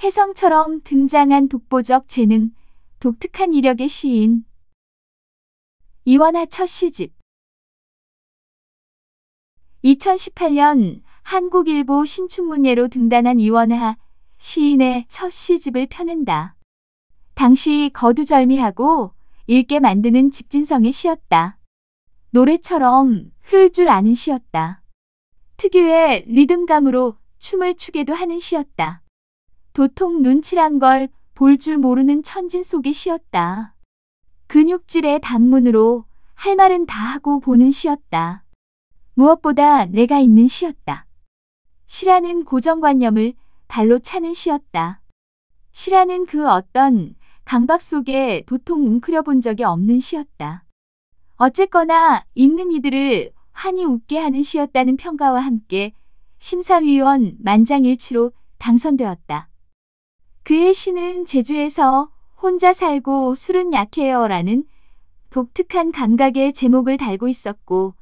혜성처럼 등장한 독보적 재능, 독특한 이력의 시인. 이원하 첫 시집. 2018년 한국일보 신춘문예로 등단한 이원하 시인의 첫 시집을 펴낸다. 당시 거두절미하고 읽게 만드는 직진성의 시였다. 노래처럼 흐를 줄 아는 시였다. 특유의 리듬감으로 춤을 추게도 하는 시였다. 도통 눈치란 걸 볼 줄 모르는 천진 속의 시였다. 근육질의 단문으로 할 말은 다 하고 보는 시였다. 무엇보다 내가 있는 시였다. 시라는 고정관념을 발로 차는 시였다. 시라는 그 어떤 강박 속에 도통 웅크려 본 적이 없는 시였다. 어쨌거나 읽는 이들을 환히 웃게 하는 시였다는 평가와 함께 심사위원 만장일치로 당선되었다. 그의 시는 제주에서 혼자 살고 술은 약해요라는 독특한 감각의 제목을 달고 있었고,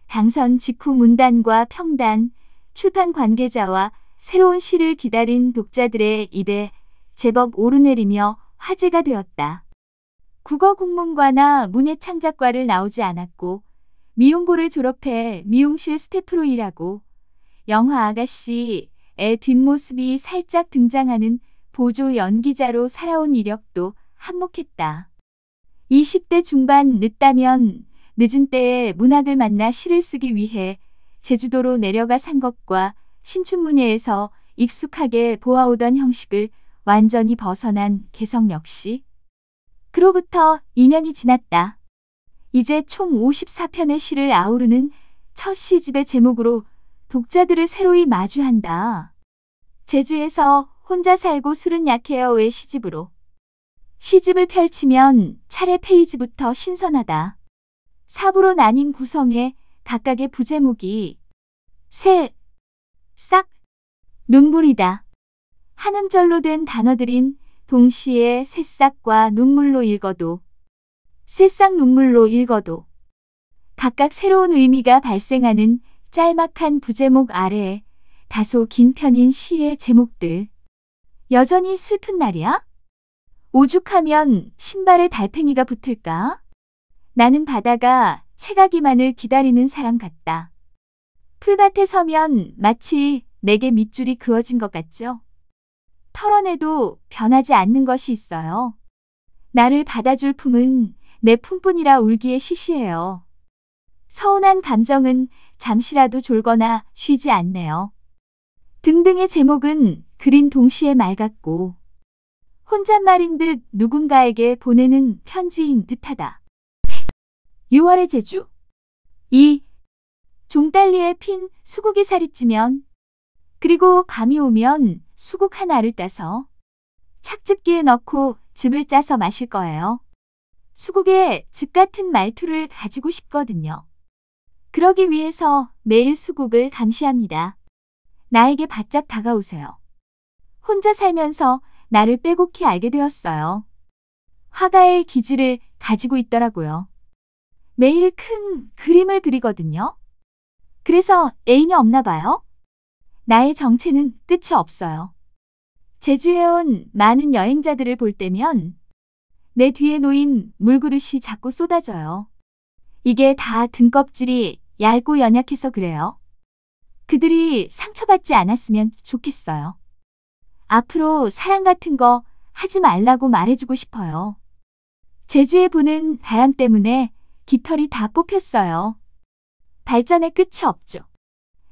당선 직후 문단과 평단, 출판 관계자와 새로운 시를 기다린 독자들의 입에 제법 오르내리며 화제가 되었다. 국어국문과나 문예창작과를 나오지 않았고, 미용고를 졸업해 미용실 스태프로 일하고, 영화 아가씨의 뒷모습이 살짝 등장하는 보조 연기자로 살아온 이력도 한몫했다. 20대 중반 늦다면 늦은 때에 문학을 만나 시를 쓰기 위해 제주도로 내려가 산 것과 신춘문예에서 익숙하게 보아오던 형식을 완전히 벗어난 개성 역시. 그로부터 2년이 지났다. 이제 총 54편의 시를 아우르는 첫 시집의 제목으로 독자들을 새로이 마주한다. 제주에서 혼자 살고 술은 약해요의 시집으로. 시집을 펼치면 차례 페이지부터 신선하다. 4부로 나뉜 구성에 각각의 부제목이 새, 싹, 눈물이다. 한 음절로 된 단어들인 동시에 새싹과 눈물로 읽어도, 새싹 눈물로 읽어도 각각 새로운 의미가 발생하는 짤막한 부제목 아래에 다소 긴 편인 시의 제목들. 여전히 슬픈 날이야? 오죽하면 신발에 달팽이가 붙을까? 나는 바다가 채가기만을 기다리는 사람 같다. 풀밭에 서면 마치 내게 밑줄이 그어진 것 같죠? 털어내도 변하지 않는 것이 있어요. 나를 받아줄 품은 내 품뿐이라 울기에 시시해요. 서운한 감정은 잠시라도 졸거나 쉬지 않네요. 등등의 제목은 그린 동시에 맑았고, 혼잣말인 듯 누군가에게 보내는 편지인 듯하다. 6월의 제주. 2. 종달리에 핀 수국이 살이 찌면, 그리고 감이 오면 수국 하나를 따서 착즙기에 넣고 즙을 짜서 마실 거예요. 수국의 즙 같은 말투를 가지고 싶거든요. 그러기 위해서 매일 수국을 감시합니다. 나에게 바짝 다가오세요. 혼자 살면서 나를 빼곡히 알게 되었어요. 화가의 기질을 가지고 있더라고요. 매일 큰 그림을 그리거든요. 그래서 애인이 없나 봐요. 나의 정체는 끝이 없어요. 제주에 온 많은 여행자들을 볼 때면 내 뒤에 놓인 물그릇이 자꾸 쏟아져요. 이게 다 등껍질이 얇고 연약해서 그래요. 그들이 상처받지 않았으면 좋겠어요. 앞으로 사랑 같은 거 하지 말라고 말해주고 싶어요. 제주에 부는 바람 때문에 깃털이 다 뽑혔어요. 발전의 끝이 없죠.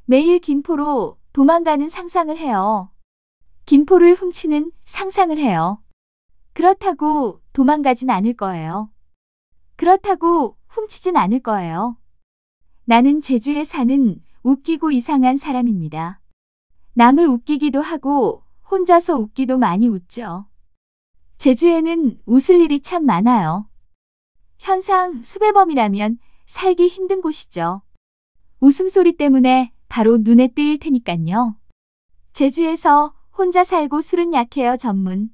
매일 김포로 도망가는 상상을 해요. 김포를 훔치는 상상을 해요. 그렇다고 도망가진 않을 거예요. 그렇다고 훔치진 않을 거예요. 나는 제주에 사는 웃기고 이상한 사람입니다. 남을 웃기기도 하고 혼자서 웃기도 많이 웃죠. 제주에는 웃을 일이 참 많아요. 현상 수배범이라면 살기 힘든 곳이죠. 웃음소리 때문에 바로 눈에 띄일 테니깐요. 제주에서 혼자 살고 술은 약해요 전문.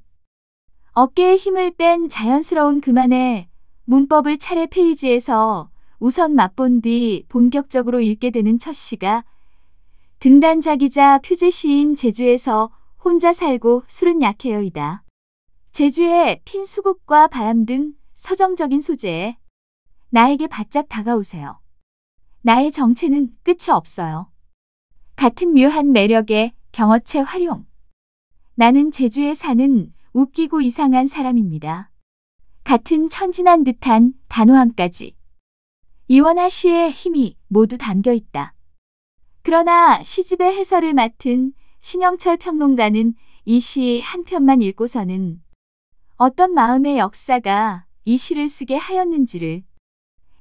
어깨에 힘을 뺀 자연스러운 그만의 문법을 차례 페이지에서 우선 맛본 뒤 본격적으로 읽게 되는 첫 시가 등단작이자 표제 시인 제주에서 혼자 살고 술은 약해요이다. 제주의 핀 수국과 바람 등 서정적인 소재에 나에게 바짝 다가오세요. 나의 정체는 끝이 없어요. 같은 묘한 매력의 경어체 활용. 나는 제주에 사는 웃기고 이상한 사람입니다. 같은 천진한 듯한 단호함까지. 이원하 씨의 힘이 모두 담겨 있다. 그러나 시집의 해설을 맡은 신영철 평론가는 이 시 한 편만 읽고서는 어떤 마음의 역사가 이 시를 쓰게 하였는지를,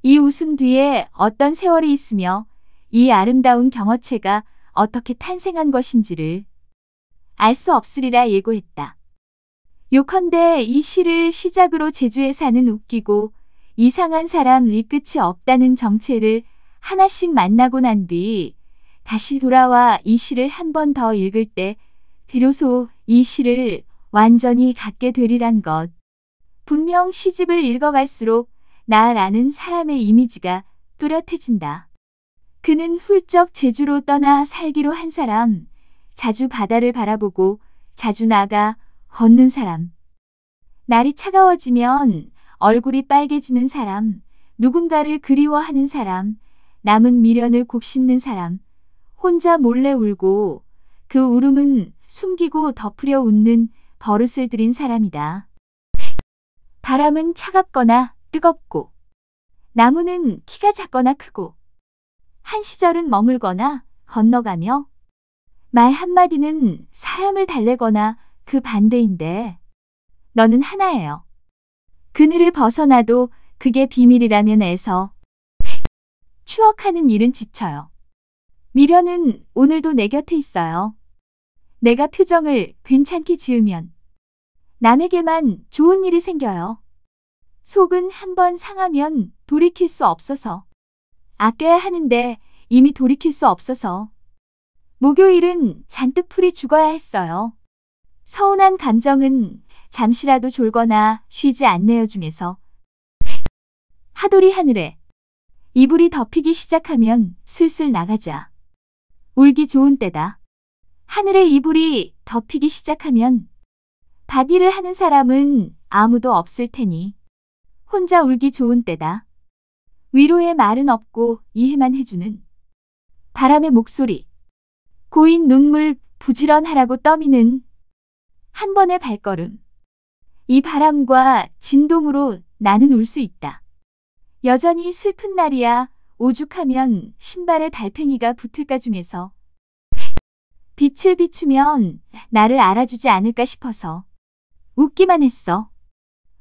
이 웃음 뒤에 어떤 세월이 있으며 이 아름다운 경어체가 어떻게 탄생한 것인지를 알 수 없으리라 예고했다. 요컨대 이 시를 시작으로 제주에 사는 웃기고 이상한 사람이 끝이 없다는 정체를 하나씩 만나고 난 뒤 다시 돌아와 이 시를 한 번 더 읽을 때 비로소 이 시를 완전히 갖게 되리란 것. 분명 시집을 읽어갈수록 나라는 사람의 이미지가 뚜렷해진다. 그는 훌쩍 제주로 떠나 살기로 한 사람, 자주 바다를 바라보고 자주 나가 걷는 사람. 날이 차가워지면 얼굴이 빨개지는 사람, 누군가를 그리워하는 사람, 남은 미련을 곱씹는 사람, 혼자 몰래 울고 그 울음은 숨기고 덮으려 웃는 버릇을 들인 사람이다. 바람은 차갑거나 뜨겁고, 나무는 키가 작거나 크고, 한 시절은 머물거나 건너가며, 말 한마디는 사람을 달래거나 그 반대인데, 너는 하나예요. 그늘을 벗어나도 그게 비밀이라면 애서 추억하는 일은 지쳐요. 미련은 오늘도 내 곁에 있어요. 내가 표정을 괜찮게 지으면 남에게만 좋은 일이 생겨요. 속은 한번 상하면 돌이킬 수 없어서, 아껴야 하는데 이미 돌이킬 수 없어서, 목요일은 잔뜩 풀이 죽어야 했어요. 서운한 감정은 잠시라도 졸거나 쉬지 않네요 중에서. 하돌이 하늘에 이불이 덮이기 시작하면 슬슬 나가자. 울기 좋은 때다. 하늘에 이불이 덮이기 시작하면 밭일을 하는 사람은 아무도 없을 테니 혼자 울기 좋은 때다. 위로의 말은 없고 이해만 해주는 바람의 목소리. 고인 눈물 부지런하라고 떠미는 한 번의 발걸음. 이 바람과 진동으로 나는 울 수 있다. 여전히 슬픈 날이야. 오죽하면 신발에 달팽이가 붙을까 중에서 빛을 비추면 나를 알아주지 않을까 싶어서 웃기만 했어.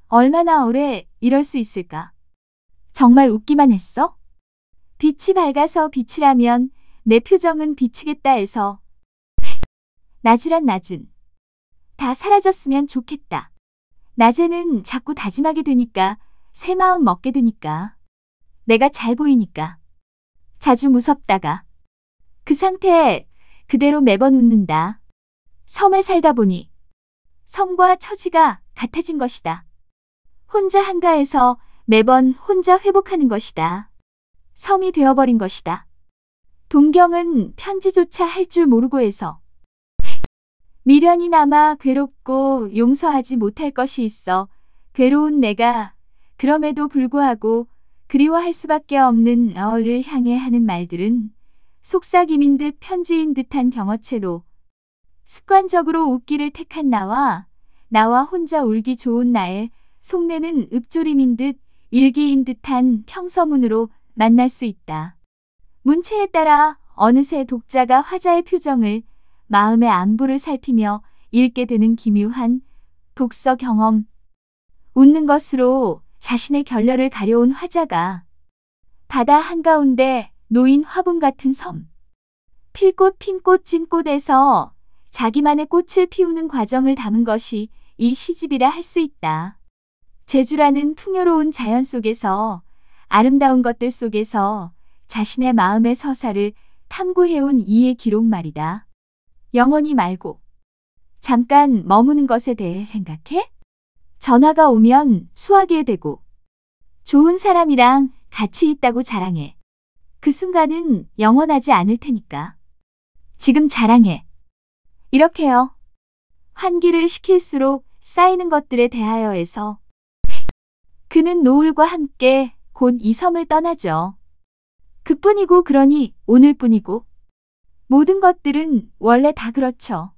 얼마나 오래 이럴 수 있을까? 정말 웃기만 했어? 빛이 밝아서 빛이라면 내 표정은 비치겠다 해서 낮이란 낮은 다 사라졌으면 좋겠다. 낮에는 자꾸 다짐하게 되니까, 새 마음 먹게 되니까, 내가 잘 보이니까, 자주 무섭다가 그 상태에 그대로 매번 웃는다. 섬에 살다 보니 섬과 처지가 같아진 것이다. 혼자 한가해서 매번 혼자 회복하는 것이다. 섬이 되어버린 것이다. 동경은 편지조차 할 줄 모르고 해서 미련이 남아 괴롭고 용서하지 못할 것이 있어 괴로운 내가 그럼에도 불구하고 그리워할 수밖에 없는 너를 향해 하는 말들은 속삭임인 듯 편지인 듯한 경어체로 습관적으로 웃기를 택한 나와 혼자 울기 좋은 나의 속내는 읊조림인 듯 일기인 듯한 평서문으로 만날 수 있다. 문체에 따라 어느새 독자가 화자의 표정을, 마음의 안부를 살피며 읽게 되는 기묘한 독서 경험. 웃는 것으로 자신의 결렬을 가려온 화자가 바다 한가운데 놓인 화분 같은 섬, 필꽃 핀 꽃 진 꽃에서 자기만의 꽃을 피우는 과정을 담은 것이 이 시집이라 할 수 있다. 제주라는 풍요로운 자연 속에서, 아름다운 것들 속에서 자신의 마음의 서사를 탐구해온 이의 기록 말이다. 영원히 말고 잠깐 머무는 것에 대해 생각해? 전화가 오면 수화기에 대고 좋은 사람이랑 같이 있다고 자랑해. 그 순간은 영원하지 않을 테니까. 지금 자랑해. 이렇게요. 환기를 시킬수록 쌓이는 것들에 대하여에서 그는 노을과 함께 곧 이 섬을 떠나죠. 그뿐이고 그러니 오늘뿐이고 모든 것들은 원래 다 그렇죠.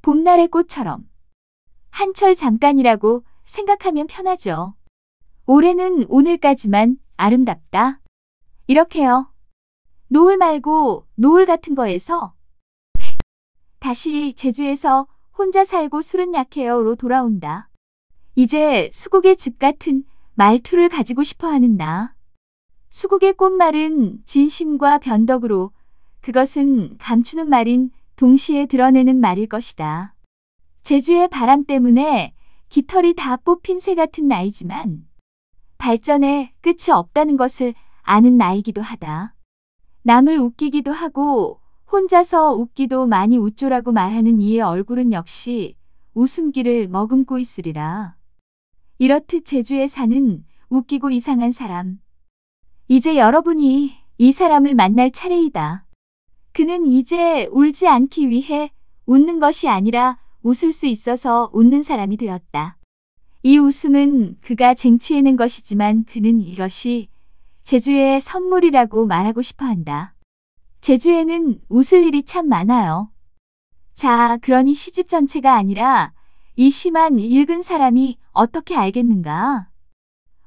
봄날의 꽃처럼 한철 잠깐이라고 생각하면 편하죠. 올해는 오늘까지만 아름답다. 이렇게요. 노을 말고 노을 같은 거에서 다시 제주에서 혼자 살고 술은 약해요로 돌아온다. 이제 수국의 집 같은 말투를 가지고 싶어 하는 나. 수국의 꽃말은 진심과 변덕으로 그것은 감추는 말인 동시에 드러내는 말일 것이다. 제주의 바람 때문에 깃털이 다 뽑힌 새 같은 나이지만 발전에 끝이 없다는 것을 아는 나이기도 하다. 남을 웃기기도 하고 혼자서 웃기도 많이 웃조라고 말하는 이의 얼굴은 역시 웃음기를 머금고 있으리라. 이렇듯 제주에 사는 웃기고 이상한 사람. 이제 여러분이 이 사람을 만날 차례이다. 그는 이제 울지 않기 위해 웃는 것이 아니라 웃을 수 있어서 웃는 사람이 되었다. 이 웃음은 그가 쟁취해낸 것이지만 그는 이것이 제주의 선물이라고 말하고 싶어 한다. 제주에는 웃을 일이 참 많아요. 자, 그러니 시집 전체가 아니라 이 시만 읽은 사람이 어떻게 알겠는가?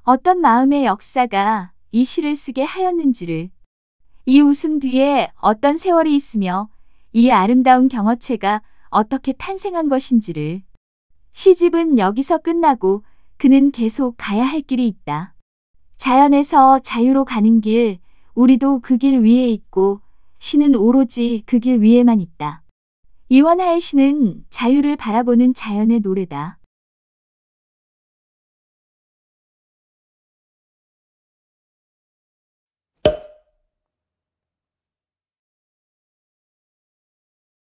어떤 마음의 역사가 이 시를 쓰게 하였는지를, 이 웃음 뒤에 어떤 세월이 있으며 이 아름다운 경어체가 어떻게 탄생한 것인지를. 시집은 여기서 끝나고 그는 계속 가야 할 길이 있다. 자연에서 자유로 가는 길, 우리도 그 길 위에 있고 시는 오로지 그 길 위에만 있다. 이원하의 시는 자유를 바라보는 자연의 노래다.